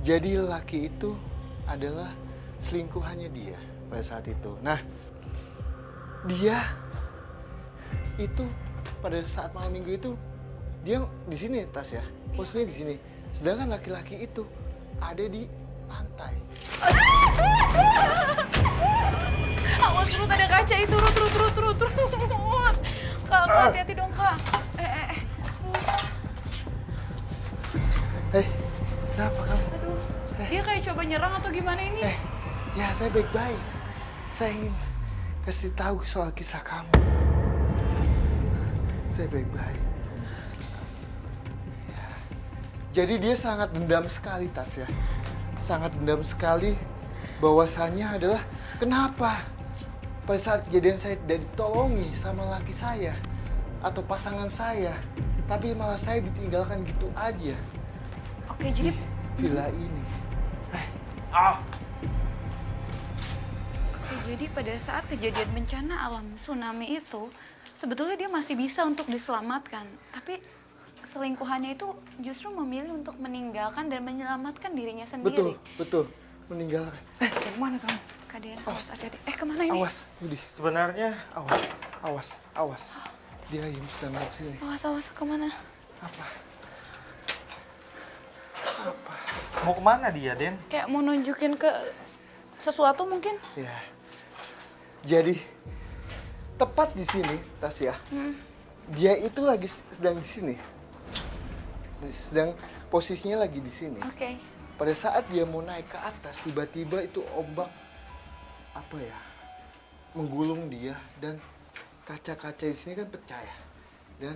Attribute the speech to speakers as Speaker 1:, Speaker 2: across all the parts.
Speaker 1: Jadi laki itu adalah selingkuhannya dia pada saat itu. Nah, dia itu pada saat malam minggu itu dia di sini Tas ya, posisinya di sini. Sedangkan laki-laki itu ada di pantai.
Speaker 2: Awas Ruth, ada kaca itu, Ruth. Kak, hati-hati dong Kak.
Speaker 1: Hei, kenapa kamu?
Speaker 2: Aduh, dia kayak coba nyerang atau gimana ini?
Speaker 1: Ya saya baik-baik. Saya ingin kasih tahu soal kisah kamu. Saya baik-baik. Jadi dia sangat dendam sekali, Tas ya. Sangat dendam sekali bahwasannya adalah kenapa pada saat kejadian saya tidak ditolongi sama laki saya atau pasangan saya, tapi malah saya ditinggalkan gitu aja.
Speaker 2: Oke, jadi
Speaker 1: Villa ini.
Speaker 2: Oke, jadi pada saat kejadian bencana alam tsunami itu, sebetulnya dia masih bisa untuk diselamatkan. Tapi selingkuhannya itu justru memilih untuk meninggalkan dan menyelamatkan dirinya sendiri.
Speaker 1: Betul. Meninggalkan. Kemana kamu?
Speaker 2: Kak Dian, awas hati-hati. Kemana ini?
Speaker 1: Awas, Yudi.
Speaker 3: Sebenarnya
Speaker 1: Awas. Dia yang sedang mau sini.
Speaker 2: Awas, kemana?
Speaker 1: Apa?
Speaker 3: mau kemana dia, Den?
Speaker 2: Kayak mau nunjukin ke sesuatu mungkin?
Speaker 1: Ya. Jadi tepat di sini, Tasya. Dia itu lagi sedang di sini. Sedang posisinya lagi di sini.
Speaker 2: Oke.
Speaker 1: Pada saat dia mau naik ke atas, tiba-tiba itu ombak menggulung dia dan kaca-kaca di sini kan pecah ya. Dan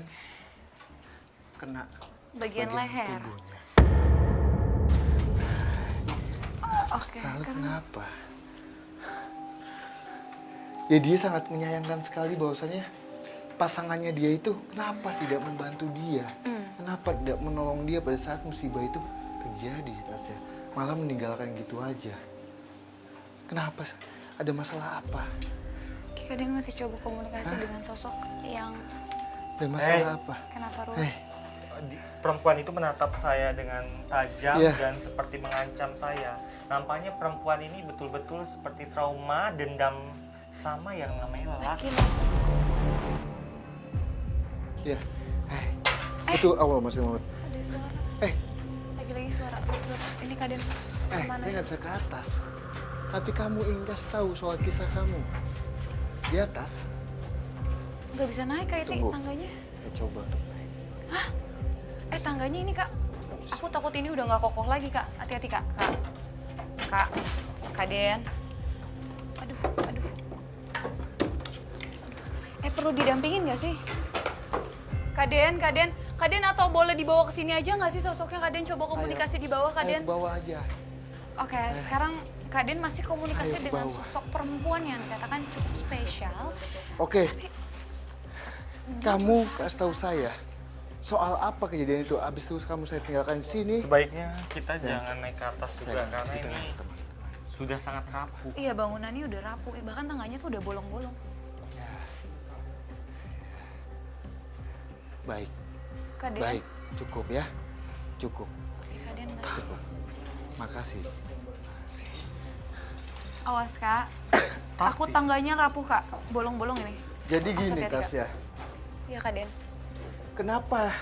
Speaker 1: kena
Speaker 2: Bagian leher.
Speaker 1: tubuhnya.
Speaker 2: Oke.
Speaker 1: Lalu kenapa? Ya dia sangat menyayangkan sekali bahwasanya pasangannya dia itu kenapa tidak membantu dia? Kenapa tidak menolong dia pada saat musibah itu terjadi, Tasya? Malah meninggalkan gitu aja. Kenapa? Ada masalah apa?
Speaker 2: Kak Dian masih coba komunikasi dengan sosok yang
Speaker 1: Ada masalah apa?
Speaker 2: kenapa Ruh?
Speaker 3: Perempuan itu menatap saya dengan tajam
Speaker 1: Iya.
Speaker 3: dan seperti mengancam saya. Nampaknya perempuan ini betul-betul seperti trauma, dendam sama yang namanya lelaki.
Speaker 1: Ya. Itu awal Mas Muhammad.
Speaker 2: Ada suara. Lagi-lagi suara. Ruh, ini Kak Dian kemana?
Speaker 1: Saya nggak bisa ke atas. Tapi kamu ingin kasih tahu soal kisah kamu. Di atas,
Speaker 2: Nggak bisa naik Kak, ini
Speaker 1: Tunggu.
Speaker 2: tangganya.
Speaker 1: saya coba untuk naik.
Speaker 2: Tangganya ini Kak. Aku takut ini udah nggak kokoh lagi Kak. Hati-hati Kak. Kak Den. Aduh. Perlu didampingin nggak sih? Kak Den atau boleh dibawa ke sini aja nggak sih sosoknya? Kak Den coba komunikasi di bawah Kak
Speaker 1: Ayo
Speaker 2: Den.
Speaker 1: ke bawah aja.
Speaker 2: Oke, sekarang Kak Den masih komunikasi
Speaker 1: Ayo ke
Speaker 2: dengan
Speaker 1: bawah.
Speaker 2: sosok perempuan yang dikatakan cukup spesial.
Speaker 1: Oke. Kamu kasih tahu saya soal apa kejadian itu. Abis itu saya tinggalkan di sini.
Speaker 3: Sebaiknya kita jangan naik ke atas juga
Speaker 1: Saya
Speaker 3: karena
Speaker 1: cerita
Speaker 3: ini
Speaker 1: dengan teman-teman.
Speaker 3: sudah sangat rapuh.
Speaker 2: Iya, bangunannya udah rapuh. Bahkan tangganya tuh udah bolong-bolong.
Speaker 1: Ya. Baik,
Speaker 2: Kak Den,
Speaker 1: baik. Cukup ya. Cukup.
Speaker 2: Kak Den masih.
Speaker 1: Cukup. Makasih.
Speaker 2: Awas Kak. Aku tangganya rapuh Kak. Bolong-bolong ini.
Speaker 1: Jadi
Speaker 2: Awas,
Speaker 1: gini,
Speaker 2: hati-hati, Kak.
Speaker 1: Tasya.
Speaker 2: Iya Kak Den.
Speaker 1: Kenapa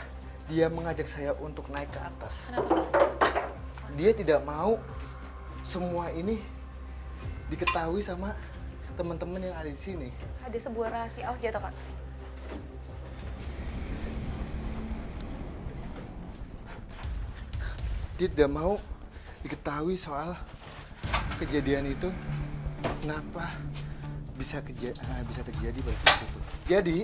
Speaker 1: dia mengajak saya untuk naik ke atas?
Speaker 2: Kenapa?
Speaker 1: Dia tidak mau semua ini diketahui sama teman-teman yang ada di sini.
Speaker 2: Ada sebuah rahasia. Awas jatuh Kak.
Speaker 1: Dia tidak mau diketahui soal kejadian itu. Kenapa bisa terjadi pada saat itu? Jadi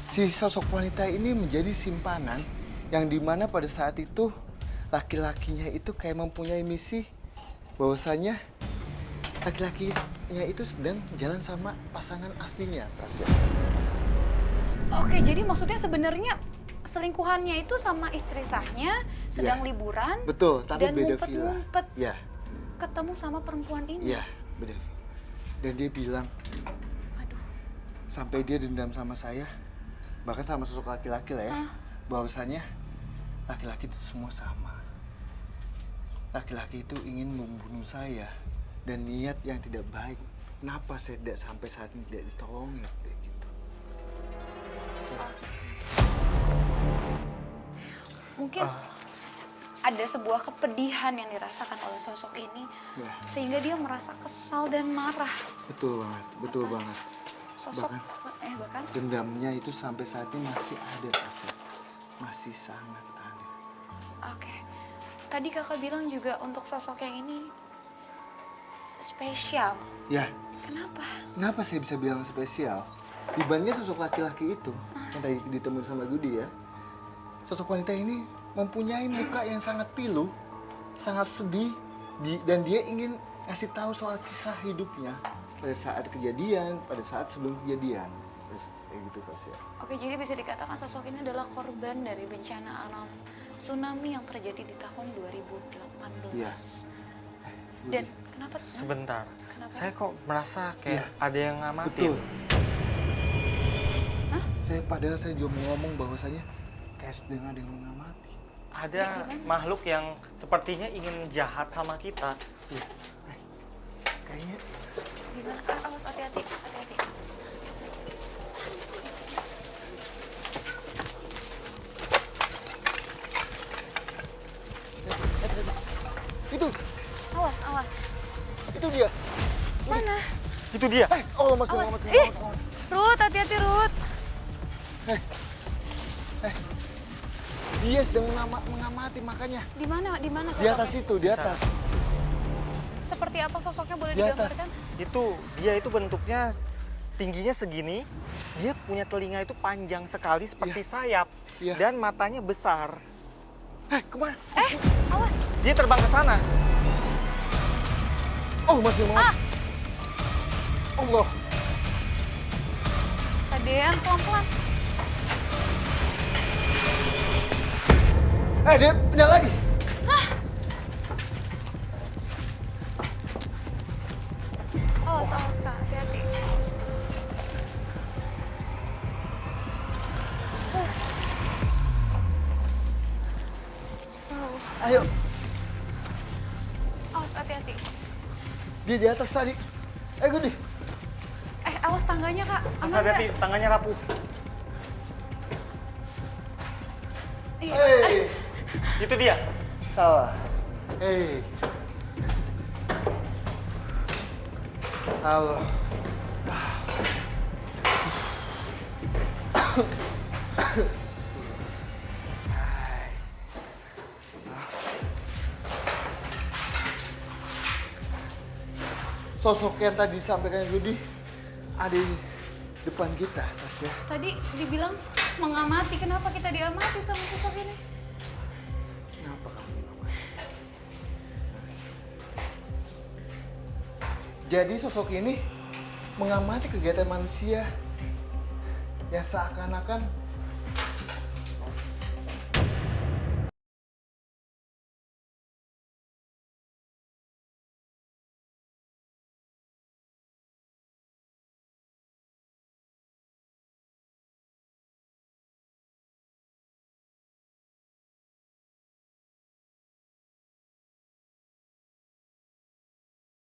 Speaker 1: si sosok wanita ini menjadi simpanan yang dimana pada saat itu laki-lakinya itu kayak mempunyai misi bahwasanya laki-lakinya itu sedang jalan sama pasangan aslinya, Tasya.
Speaker 2: Oke, jadi maksudnya sebenarnya selingkuhannya itu sama istri sahnya sedang
Speaker 1: Iya.
Speaker 2: liburan.
Speaker 1: Betul, tapi
Speaker 2: dan
Speaker 1: beda villa.
Speaker 2: ngumpet-ngumpet
Speaker 1: Ya,
Speaker 2: ketemu sama perempuan ini.
Speaker 1: iya, beda. Dan dia bilang
Speaker 2: Aduh.
Speaker 1: sampai dia dendam sama saya, bahkan sama sosok laki-laki lah ya, bahwasannya laki-laki itu semua sama. laki-laki itu ingin membunuh saya dan niat yang tidak baik. Kenapa saya tidak sampai saat ini tidak ditolong ya kayak gitu?
Speaker 2: Mungkin ada sebuah kepedihan yang dirasakan oleh sosok ini,
Speaker 1: Ya,
Speaker 2: sehingga dia merasa kesal dan marah.
Speaker 1: betul banget, betul banget.
Speaker 2: Sosok bahkan
Speaker 1: Dendamnya itu sampai saat ini masih ada, Tasya. Masih sangat ada.
Speaker 2: oke. Tadi kakak bilang juga untuk sosok yang ini spesial.
Speaker 1: Ya,
Speaker 2: Kenapa?
Speaker 1: kenapa saya bisa bilang spesial? Dibandingkan sosok laki-laki itu yang tadi ditemuin sama Gudi ya, sosok wanita ini mempunyai muka yang sangat pilu, sangat sedih, dan dia ingin ngasih tahu soal kisah hidupnya pada saat kejadian, pada saat sebelum kejadian. Terus, kayak gitu Tasya.
Speaker 2: Oke, jadi bisa dikatakan sosok ini adalah korban dari bencana alam tsunami yang terjadi di tahun 2018.
Speaker 1: Iya.
Speaker 2: Dan kenapa?
Speaker 3: Sebentar.
Speaker 2: Kenapa?
Speaker 3: Saya kok merasa kayak
Speaker 1: Iya.
Speaker 3: ada yang ngamatin.
Speaker 1: Betul. Padahal saya juga mau ngomong bahwasanya kayak sedang ada yang mengamati.
Speaker 3: Ada makhluk yang sepertinya ingin jahat sama kita.
Speaker 1: Iya. Kayaknya
Speaker 2: Gimana? Awas, hati-hati, hati-hati.
Speaker 1: itu
Speaker 2: Awas.
Speaker 1: itu dia.
Speaker 2: Mana?
Speaker 3: Itu dia.
Speaker 1: Oh, Mas,
Speaker 2: Awas.
Speaker 1: selamat.
Speaker 2: Ih, Ruth, hati-hati, Ruth.
Speaker 1: Dia sedang mengamati makanya.
Speaker 2: Di mana? Di mana
Speaker 1: Di atas
Speaker 2: sosoknya?
Speaker 1: itu, di atas.
Speaker 2: Seperti apa sosoknya, boleh
Speaker 1: Di atas.
Speaker 2: digambarkan?
Speaker 3: Dia itu bentuknya tingginya segini. Dia punya telinga itu panjang sekali seperti sayap.
Speaker 1: Iya.
Speaker 3: Dan matanya besar.
Speaker 1: Kemana?
Speaker 2: Awas.
Speaker 3: Dia terbang ke sana.
Speaker 1: Oh, Mas, ngomong. Allah.
Speaker 2: Kadean, pelan-pelan.
Speaker 1: Dia pindah lagi.
Speaker 2: Awas, Kak, hati-hati.
Speaker 1: Ayo,
Speaker 2: Awas, hati-hati.
Speaker 1: dia di atas tadi. Gudi.
Speaker 2: Awas tangganya, Kak.
Speaker 3: Mas
Speaker 2: Aman
Speaker 3: hati-hati,
Speaker 2: nggak?
Speaker 3: tangannya rapuh.
Speaker 2: Iya.
Speaker 1: Hei,
Speaker 3: Itu dia.
Speaker 1: salah. Hei. Halo. Sosok yang tadi disampaikan Gudi ada di depan kita, Tasya.
Speaker 2: Tadi dibilang mengamati. Kenapa kita diamati sama sosok ini?
Speaker 1: Kenapa kamu mengamati? Jadi sosok ini mengamati kegiatan manusia yang seakan-akan